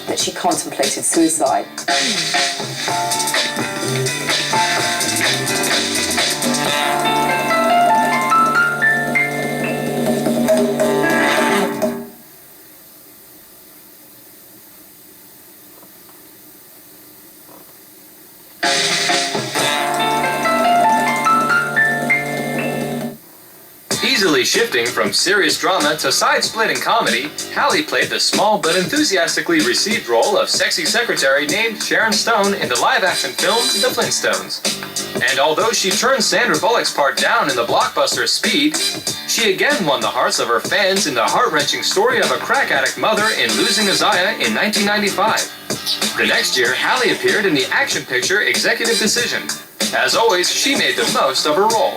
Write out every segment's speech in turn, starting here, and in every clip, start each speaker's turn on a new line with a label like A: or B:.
A: that she contemplated suicide.
B: Easily shifting from serious drama to side-splitting comedy, Hallie played the small but enthusiastically received role of sexy secretary named Sharon Stone in the live-action film The Flintstones. And although she turned Sandra Bullock's part down in the blockbuster Speed, she again won the hearts of her fans in the heart-wrenching story of a crack addict mother in Losing Isaiah in 1995. The next year, Hallie appeared in the action picture Executive Decision. As always, she made the most of her role.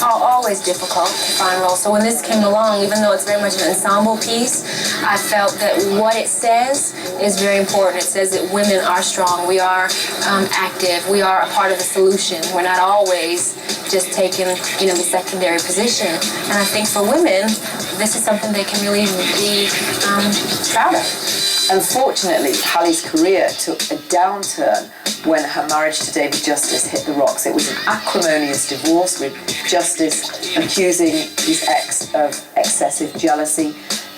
C: Always difficult to find roles. So when this came along, even though it's very much an ensemble piece, I felt that what it says is very important. It says that women are strong, we are active, we are a part of the solution. We're not always just taking, the secondary position. And I think for women, this is something they can really be proud of.
A: Unfortunately, Hallie's career took a downturn when her marriage to David Justice hit the rocks. It was an acrimonious divorce with Justice accusing his ex of excessive jealousy.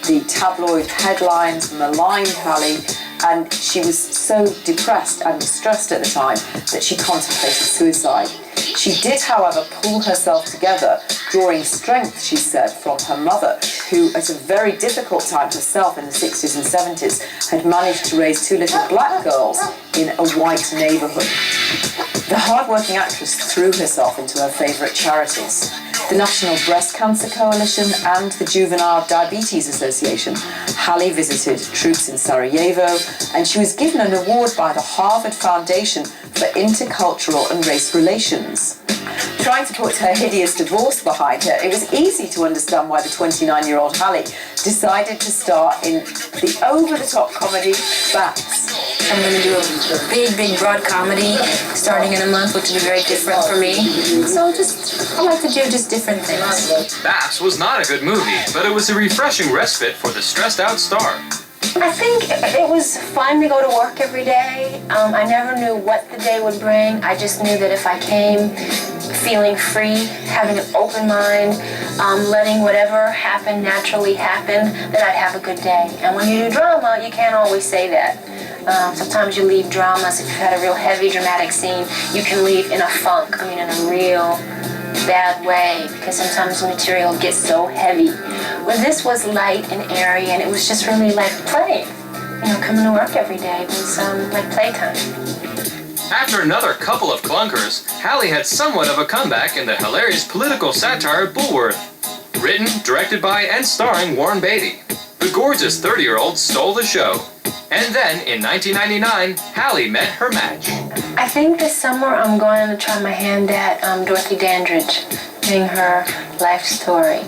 A: The tabloid headlines maligned Hallie, and she was so depressed and distressed at the time that she contemplated suicide. She did, however, pull herself together, drawing strength, she said, from her mother, who at a very difficult time herself in the 60s and 70s had managed to raise two little black girls in a white neighbourhood. The hard-working actress threw herself into her favourite charities, the National Breast Cancer Coalition and the Juvenile Diabetes Association. Hallie visited troops in Sarajevo, and she was given an award by the Harvard Foundation for Intercultural and Race Relations. Trying to put her hideous divorce behind her, it was easy to understand why the 29-year-old Hallie decided to star in the over-the-top comedy Bats.
C: I'm going to do a big, broad comedy starting in a month, which will be very different for me. So I like to do just different things.
B: Bats was not a good movie, but it was a refreshing respite for the stressed-out star.
C: I think it was fun to go to work every day. I never knew what the day would bring. I just knew that if I came feeling free, having an open mind, letting whatever happen naturally happen, that I'd have a good day. And when you do drama, you can't always say that. Sometimes you leave dramas, if you've had a real heavy dramatic scene, you can leave in a funk, in a real bad way, because sometimes the material gets so heavy. Well, this was light and airy, and it was just really like playing. Coming to work every day was like playtime.
B: After another couple of clunkers, Hallie had somewhat of a comeback in the hilarious political satire Bulworth. Written, directed by, and starring Warren Beatty. The gorgeous 30-year-old stole the show. And then, in 1999, Hallie met her match.
C: I think this summer I'm going to try my hand at Dorothy Dandridge, doing her life story.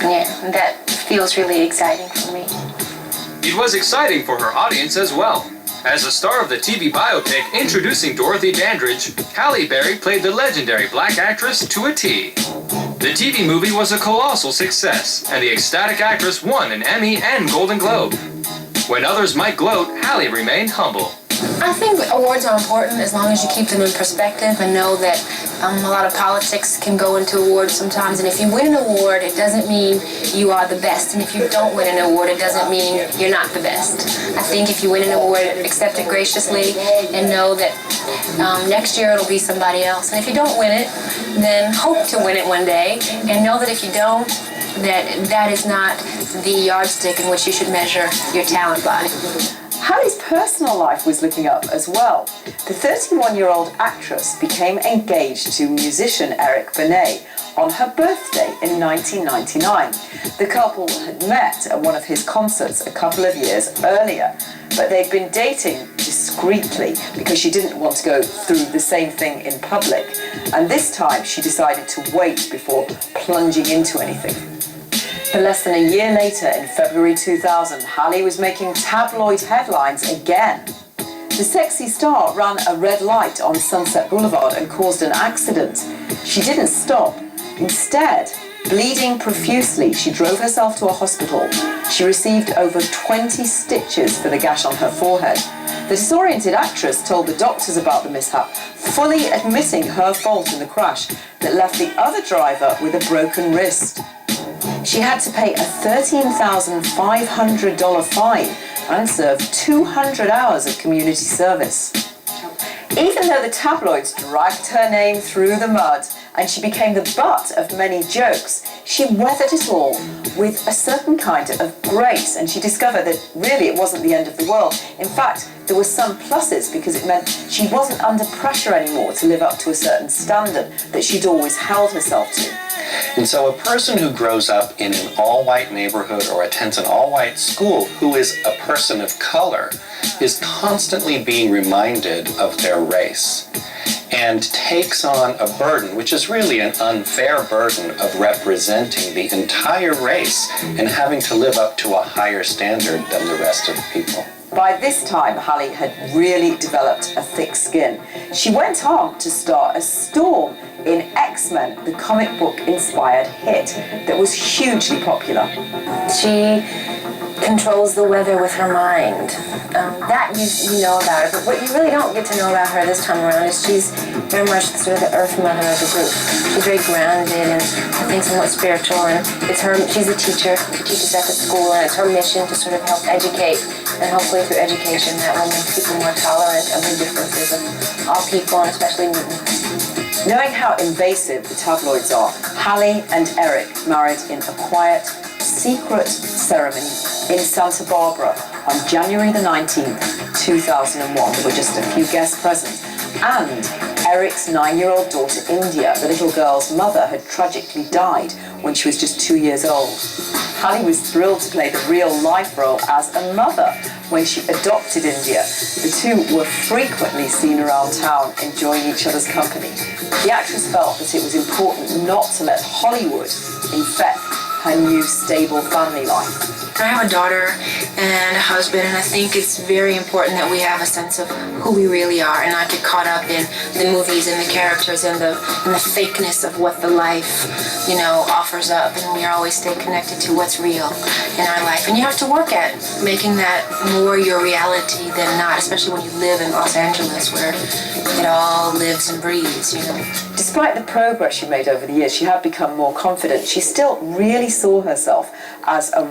C: Yeah, that feels really exciting for me.
B: It was exciting for her audience as well. As the star of the TV biopic introducing Dorothy Dandridge, Halle Berry played the legendary black actress to a T. The TV movie was a colossal success, and the ecstatic actress won an Emmy and Golden Globe. When others might gloat, Hallie remained humble.
C: I think awards are important as long as you keep them in perspective and know that a lot of politics can go into awards sometimes. And if you win an award, it doesn't mean you are the best. And if you don't win an award, it doesn't mean you're not the best. I think if you win an award, accept it graciously and know that next year it'll be somebody else. And if you don't win it, then hope to win it one day. And know that if you don't, that is not the yardstick in which you should measure your talent by.
A: Hallie's personal life was looking up as well. The 31-year-old actress became engaged to musician Eric Benet on her birthday in 1999. The couple had met at one of his concerts a couple of years earlier, but they'd been dating discreetly because she didn't want to go through the same thing in public. And this time she decided to wait before plunging into anything. But less than a year later, in February 2000, Hallie was making tabloid headlines again. The sexy star ran a red light on Sunset Boulevard and caused an accident. She didn't stop. Instead, Bleeding profusely, she drove herself to a hospital. She received over 20 stitches for the gash on her forehead. The disoriented actress told the doctors about the mishap, fully admitting her fault in the crash that left the other driver with a broken wrist. She had to pay a $13,500 fine and serve 200 hours of community service. Even though the tabloids dragged her name through the mud and she became the butt of many jokes, she weathered it all with a certain kind of grace, and she discovered that really it wasn't the end of the world. In fact, there were some pluses because it meant she wasn't under pressure anymore to live up to a certain standard that she'd always held herself to.
D: And so a person who grows up in an all-white neighborhood or attends an all-white school who is a person of color is constantly being reminded of their race and takes on a burden, which is really an unfair burden of representing the entire race and having to live up to a higher standard than the rest of the people.
A: By this time, Hallie had really developed a thick skin. She went on to star as Storm in X-Men, the comic book-inspired hit that was hugely popular.
C: She controls the weather with her mind. That you know about her, but what you really don't get to know about her this time around is she's very much sort of the earth mother of the group. She's very grounded and I think somewhat spiritual, and she's a teacher. She teaches at the school, and it's her mission to sort of help educate, and hopefully through education that will make people more tolerant of the differences of all people, and especially mutants.
A: Knowing how invasive the tabloids are, Hallie and Eric married in a quiet, secret ceremony in Santa Barbara on January the 19th, 2001. There were just a few guests present. And Eric's 9-year-old daughter, India, the little girl's mother, had tragically died when she was just 2 years old. Hallie was thrilled to play the real-life role as a mother when she adopted India. The two were frequently seen around town enjoying each other's company. The actress felt that it was important not to let Hollywood infect her new stable family life.
C: I have a daughter and a husband, and I think it's very important that we have a sense of who we really are and not get caught up in the movies and the characters and the fakeness of what the life, offers up, and we always stay connected to what's real in our life. And you have to work at making that more your reality than not, especially when you live in Los Angeles where it all lives and breathes,
A: Despite the progress she made over the years, she had become more confident. She still really saw herself as a